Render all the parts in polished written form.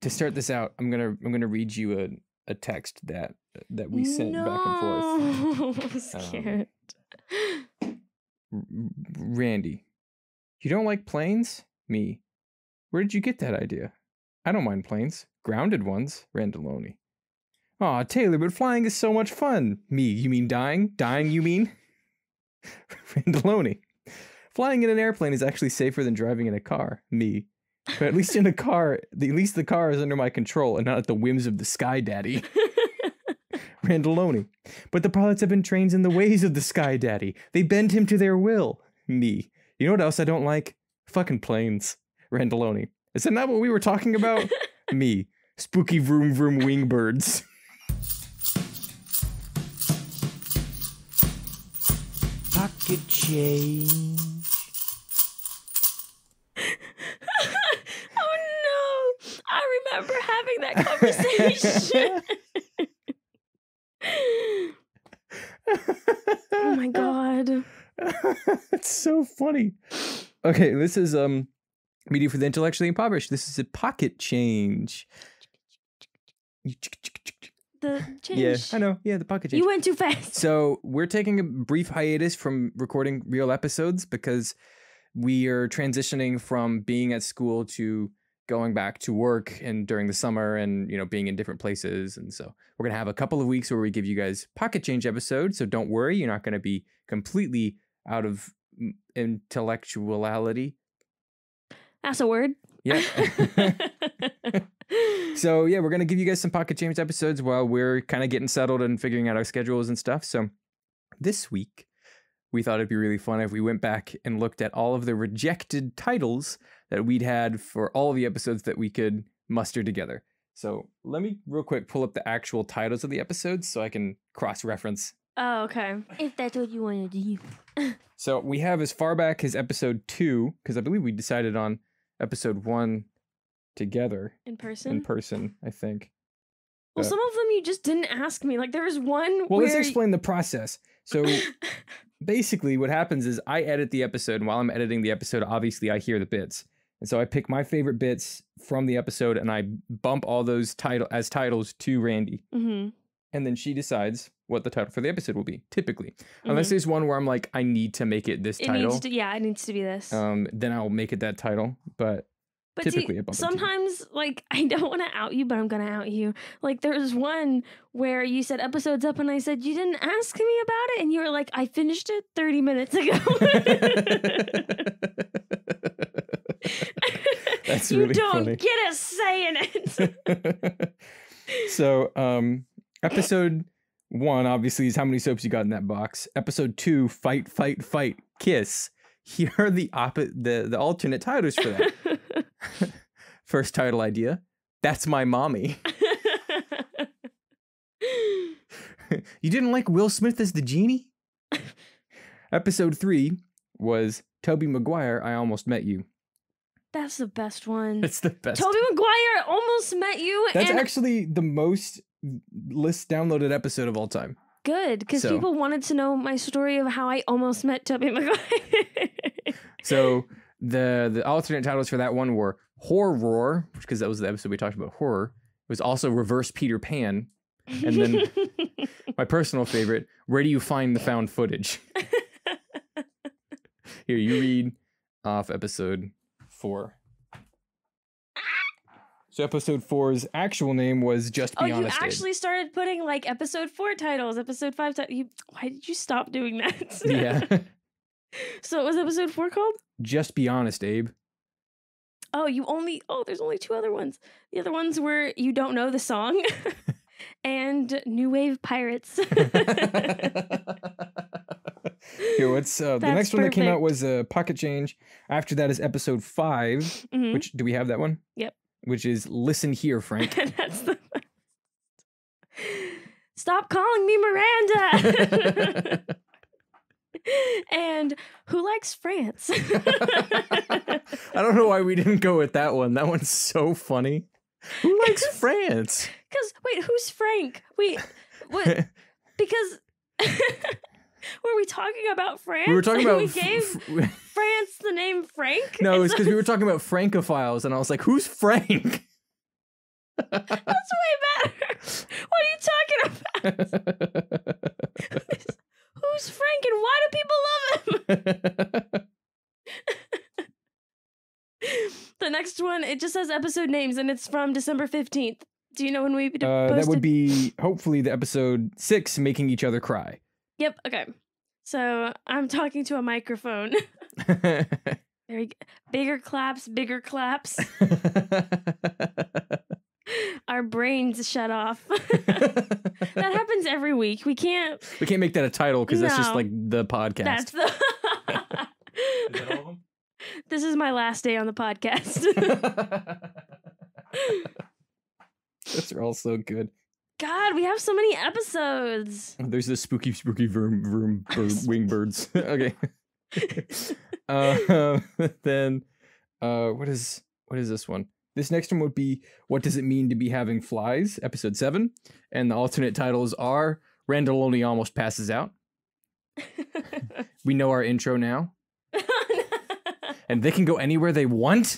to start this out, I'm gonna read you a text that we sent back and forth. I'm scared. Randy, you don't like planes? Me. Where did you get that idea? I don't mind planes. Grounded ones. Randaloni. Aw, Taylor, but flying is so much fun. Me. You mean dying? Dying, you mean? Randaloni. Flying in an airplane is actually safer than driving in a car. Me. But at least in a car, at least the car is under my control and not at the whims of the Sky Daddy. Randaloni. But the pilots have been trained in the ways of the Sky Daddy. They bend him to their will. Me. You know what else I don't like? Fucking planes. Randaloni. Isn't that what we were talking about? Me. Spooky vroom vroom wingbirds. Pocket change. Oh no! I remember having that conversation. Oh my god. It's so funny. Okay, this is Media for the Intellectually Impoverished. This is a pocket change. The change. Yeah, I know. Yeah, the pocket change. You went too fast. So we're taking a brief hiatus from recording real episodes because we are transitioning from being at school to going back to work and during the summer and, being in different places. And so we're going to have a couple of weeks where we give you guys pocket change episodes. So don't worry, you're not going to be completely out of intellectuality. That's a word. Yeah. So yeah, we're going to give you guys some pocket change episodes while we're kind of getting settled and figuring out our schedules and stuff. So this week, we thought it'd be really fun if we went back and looked at all of the rejected titles that we'd had for all of the episodes that we could muster together. So let me real quick pull up the actual titles of the episodes so I can cross-reference. Oh, okay. If that's what you want to do. So we have as far back as episode 2, because I believe we decided on episode 1 together. In person? In person, I think. Well, some of them you just didn't ask me. Like, there was one Well, where... let's explain the process. So basically what happens is I edit the episode, and while I'm editing the episode, obviously I hear the bits. And so I pick my favorite bits from the episode, and I bump all those as titles to Randy. Mm-hmm. And then she decides what the title for the episode will be, typically. Mm-hmm. Unless there's one where I'm like, I need to make it this title. It needs to be this. Then I'll make it that title. But typically see, sometimes, like, I don't want to out you, but I'm going to out you. Like, there was one where you said episode's up, and I said, you didn't ask me about it? And you were like, I finished it 30 minutes ago. That's really funny. You don't get a say in it. So, episode 1, obviously, is how many soaps you got in that box. Episode 2, fight, fight, fight, kiss. Here are the alternate titles for that. First title idea, That's My Mommy. You didn't like Will Smith as the genie? Episode 3 was Tobey Maguire, I Almost Met You. That's the best one. It's the best. Tobey Maguire, Almost Met You. That's actually the most list downloaded episode of all time. Good, because people wanted to know my story of how I almost met Tobey Maguire. So the alternate titles for that one were Horror, because that was the episode we talked about horror. It was also Reverse Peter Pan. And then my personal favorite, Where Do You Find the Found Footage? Here, you read off episode 4. So episode 4's actual name was Just Be Honest. You actually started putting like episode 4 titles, episode 5 titles. Why did you stop doing that? Yeah. So what was episode 4 called? Just Be Honest, Abe. There's only 2 other ones. The other ones were You Don't Know the Song and New Wave Pirates. Here, what's the next one that came out was Pocket Change. After that is episode 5, mm-hmm. which, do we have that one? Yep. Which is Listen Here, Frank. That's the best. Stop calling me Miranda. And Who Likes France? I don't know why we didn't go with that one. That one's so funny. Who likes France? Because, wait, who's Frank? Wait, what? Because... Were we talking about France? We were talking about... We gave France the name Frank? No, it's because we were talking about Francophiles, and I was like, who's Frank? That's way better. What are you talking about? Who's Frank and why do people love him? The next one, it just says episode names and it's from December 15th. Do you know when we posted? That would be hopefully the episode 6, Making Each Other Cry. Yep, okay. So I'm talking to a microphone. Very bigger claps, bigger claps. Our brains shut off. That happens every week. We can't make that a title because that's just No. like the podcast. That's the Is that all of them? This is my last day on the podcast. Those are all so good. God, we have so many episodes. There's the spooky wing birds. Okay. Then what is this one? This next one would be What Does It Mean to Be Having Flies, episode 7. And the alternate titles are Randall Only Almost Passes Out. We know our intro now. And they can go anywhere they want.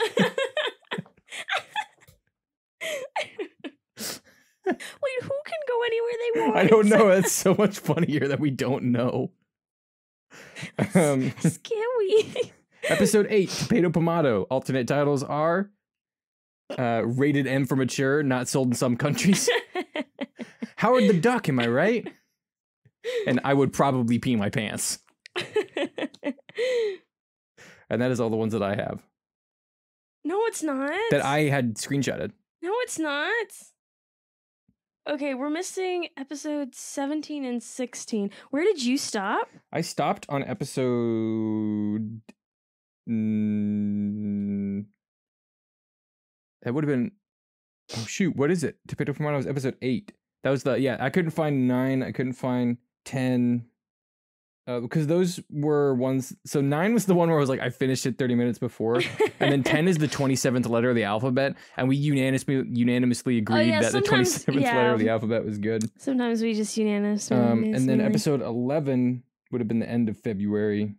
Wait, who can go anywhere they want? I don't know. That's so much funnier that we don't know. Can we? Episode 8, Potato Pomado. Alternate titles are Rated M for Mature, Not Sold in Some Countries. Howard the Duck, am I right? And I Would Probably Pee My Pants. And that is all the ones that I have. No, it's not. That I had screenshotted. No, it's not. Okay, we're missing episodes 17 and 16. Where did you stop? I stopped on episode... that would have been... Oh, shoot. What is it? Potato Pomado was episode 8. That was the... Yeah, I couldn't find 9. I couldn't find 10. Because those were ones... So 9 was the one where I was like, I finished it 30 minutes before. And then 10 is the 27th letter of the alphabet. And we unanimously agreed that the 27th letter of the alphabet was good. Sometimes we just unanimously... And then episode 11 would have been the end of February.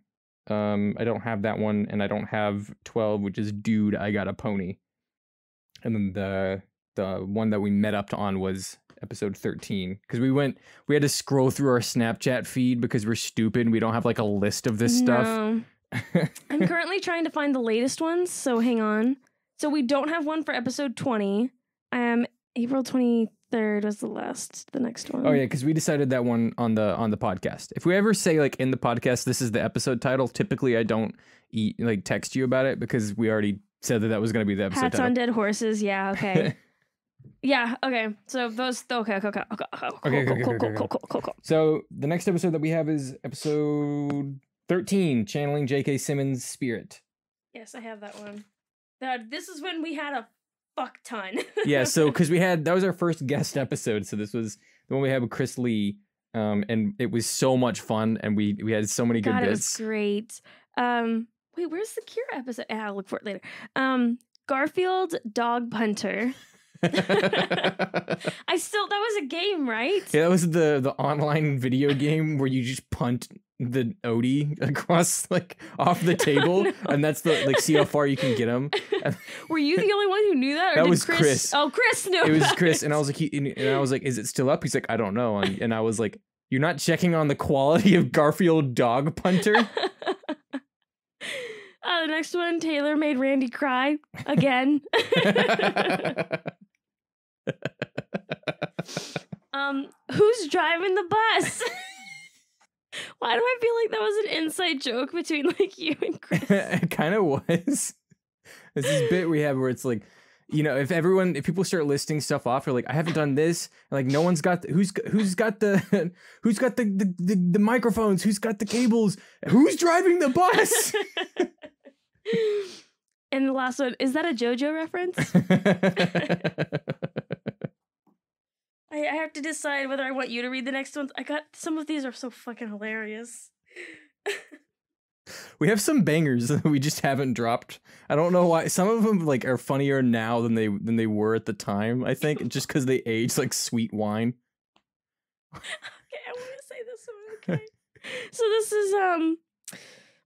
I don't have that one. And I don't have 12, which is Dude, I Got a Pony. And then the one that we met up on was episode 13, because we had to scroll through our Snapchat feed because we're stupid and we don't have like a list of this stuff. I'm currently trying to find the latest ones, so hang on. So we don't have one for episode 20. April 23rd was the next one. Oh yeah, because we decided that one on the podcast. If we ever say like in the podcast this is the episode title, typically I don't text you about it because we already said that was going to be the episode Hats title. on Dead Horses, yeah, okay. Yeah, okay. So those, okay. Cool. So the next episode that we have is episode 13, Channeling J.K. Simmons' Spirit. Yes, I have that one. This is when we had a fuck ton. Yeah, so because that was our first guest episode. So this was the one we had with Chris Lee. And it was so much fun, and we had so many good bits. It was great. Wait, where's the Kira episode? I'll look for it later. Garfield Dog Punter. That was a game, right? Yeah, that was the online video game where you just punt the Odie across off the table, and that's see how far you can get him. Were you the only one who knew that? Or that did was Chris. Oh, Chris knew. It was Chris, and I was like, is it still up? He's like, I don't know, and I was like, you're not checking on the quality of Garfield Dog Punter. The next one, Taylor made Randy cry again. Who's driving the bus? Why do I feel like that was an inside joke between you and Chris? It kind of was. It's this bit we have where it's like, if people start listing stuff off, they're like, I haven't done this, and no one's got who's got the microphones, who's got the cables, who's driving the bus. And the last one, is that a JoJo reference? I have to decide whether I want you to read the next ones. Some of these are so fucking hilarious. We have some bangers that we just haven't dropped. I don't know why. Some of them are funnier now than they were at the time. I think just because they age like sweet wine. Okay, I want to say this one. Okay, so this is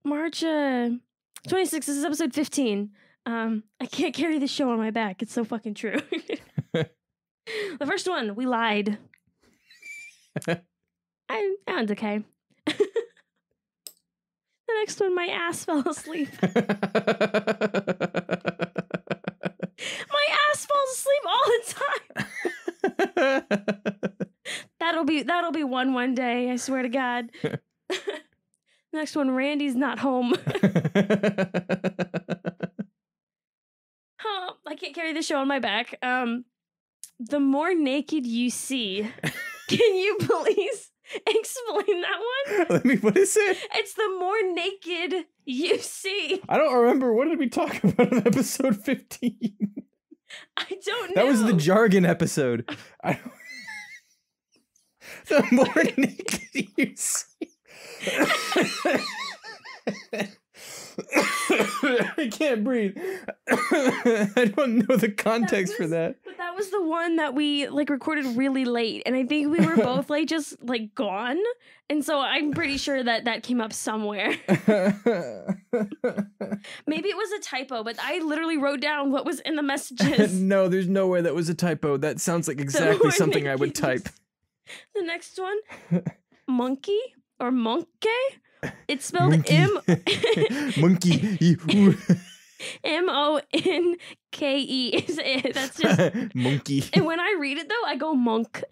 March 26th. This is episode 15. I can't carry the show on my back. It's so fucking true. The first one, we lied. That one's okay. The next one, my ass fell asleep. My ass falls asleep all the time. That'll be one day, I swear to God. Next one, Randy's not home. Oh, I can't carry the show on my back. The more naked you see. Can you please explain that one? What is it? It's the more naked you see. I don't remember. What did we talk about in episode 15? I don't know. That was the jargon episode. The more naked you see. I can't breathe. I don't know the context for that. But that was the one that we recorded really late, and I think we were both just gone, and so I'm pretty sure that came up somewhere. Maybe it was a typo, but I literally wrote down what was in the messages. No, there's no way that was a typo. That sounds like exactly something I would type. The next one, monkey or monkey. It's spelled Monkey. Monkey. M-O-N-K-E is it. That's just monkey. And when I read it though, I go monk.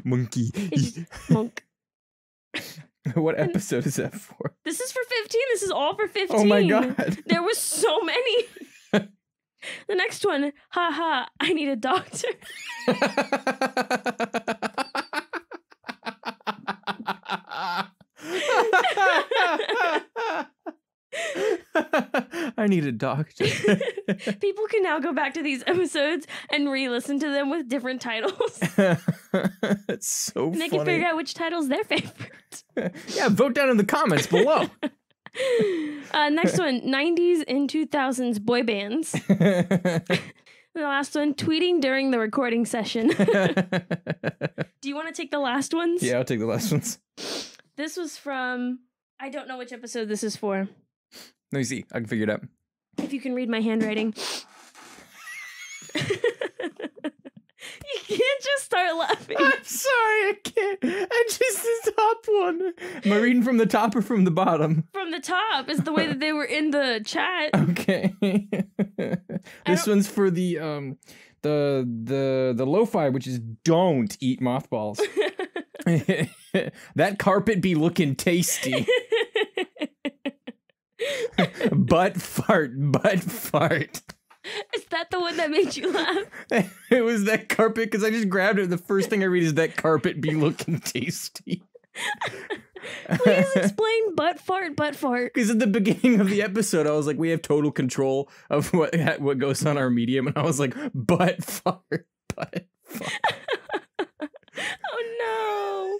Monkey. It's monk. What episode is that for? This is for 15. This is all for 15. Oh my God. There was so many. The next one, haha, I need a doctor. I need a doctor. People can now go back to these episodes and re-listen to them with different titles. It's so funny. And they can figure out which title's their favorite. Yeah, vote down in the comments below. Next one, 90s and 2000s boy bands. The last one, tweeting during the recording session. Do you want to take the last ones? Yeah, I'll take the last ones. This was from, I don't know which episode this is for. Let me see. I can figure it out. If you can read my handwriting. You can't just start laughing. I'm sorry, I can't. I just the top one. Am I reading from the top or from the bottom? From the top is the way that they were in the chat. Okay. This one's for the lo-fi, which is don't eat mothballs. That carpet be looking tasty. Butt fart. Is that the one that made you laugh? It was that carpet, because I just grabbed it. The first thing I read is that carpet be looking tasty. Please explain butt fart. Because at the beginning of the episode, I was like, we have total control of what goes on our medium. And I was like, butt fart. Oh no.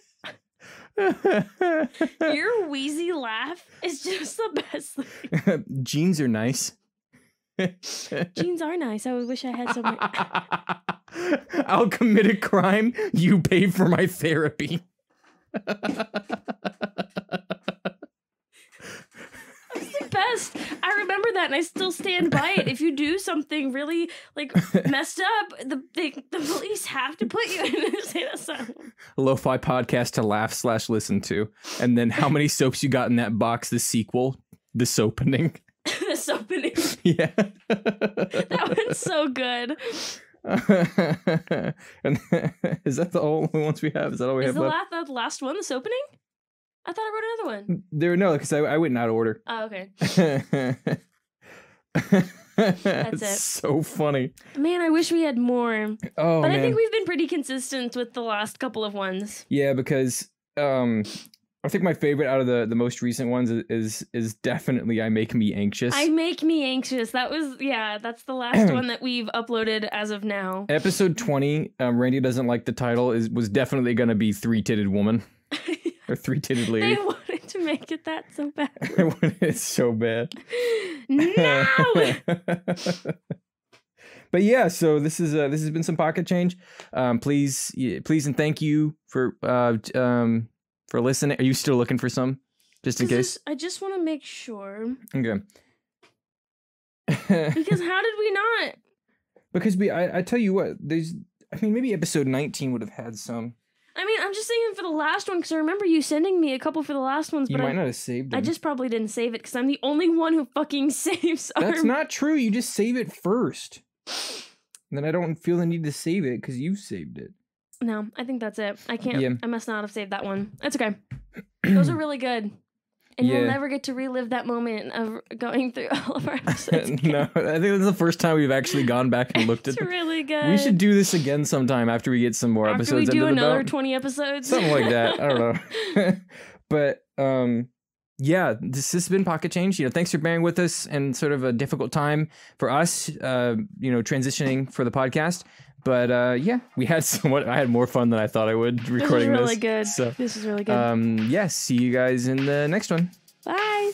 Your wheezy laugh is just the best thing. Jeans are nice. Jeans are nice. I would wish I had some. I'll commit a crime. You pay for my therapy. That's the best. I remember that and I still stand by it. If you do something really messed up, the police have to put you in an insane asylum. A lo-fi podcast to laugh/listen to. And then how many soaps you got in that box? The sequel, the soapening. The soapening. Yeah. That one's so good. And is that the only ones we have? Is that all we have left? The last one, the soapening? I thought I wrote another one. There, no, because I went in out of order. Oh, okay. That's it. So funny. Man, I wish we had more. Oh, but man. I think we've been pretty consistent with the last couple of ones. Yeah, because I think my favorite out of the most recent ones is definitely I Make Me Anxious. I Make Me Anxious. That's the last one that we've uploaded as of now. Episode 20, Randy doesn't like the title, was definitely going to be Three-Titted Woman. Or Three-Titted Lady. They wanted to make it that so bad. It's so bad. No! But yeah, so this has been some pocket change. Please and thank you for listening. Are you still looking for some? Just in case? I just want to make sure. Okay. Because how did we not? Because I tell you what, maybe episode 19 would have had some. I mean, I'm just saying for the last one, because I remember you sending me a couple for the last ones, You but might not have saved them. I just probably didn't save it because I'm the only one who fucking saves our... That's not true. You just save it first. And then I don't feel the need to save it because you saved it. No, I think that's it. I can't. Yeah. I must not have saved that one. That's okay. Those are really good. And you'll never get to relive that moment of going through all of our episodes. No, I think this is the first time we've actually gone back and looked at them. It's really good. We should do this again sometime after we get some more episodes under the belt. After we do another 20 episodes. Something like that. I don't know. But, yeah, this has been Pocket Change. Thanks for bearing with us in sort of a difficult time for us, transitioning for the podcast. But yeah, I had more fun than I thought I would recording this. This is really good. So, this is really good. Yeah, see you guys in the next one. Bye.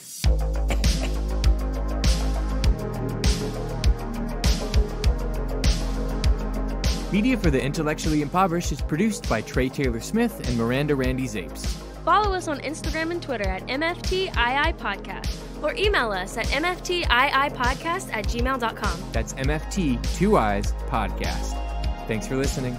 Media for the Intellectually Impoverished is produced by Trey Taylor Smith and Miranda Randy Zapes. Follow us on Instagram and Twitter at MFTII Podcast or email us at mftiipodcast@gmail.com. That's MFT, 2 Eyes, Podcast. Thanks for listening.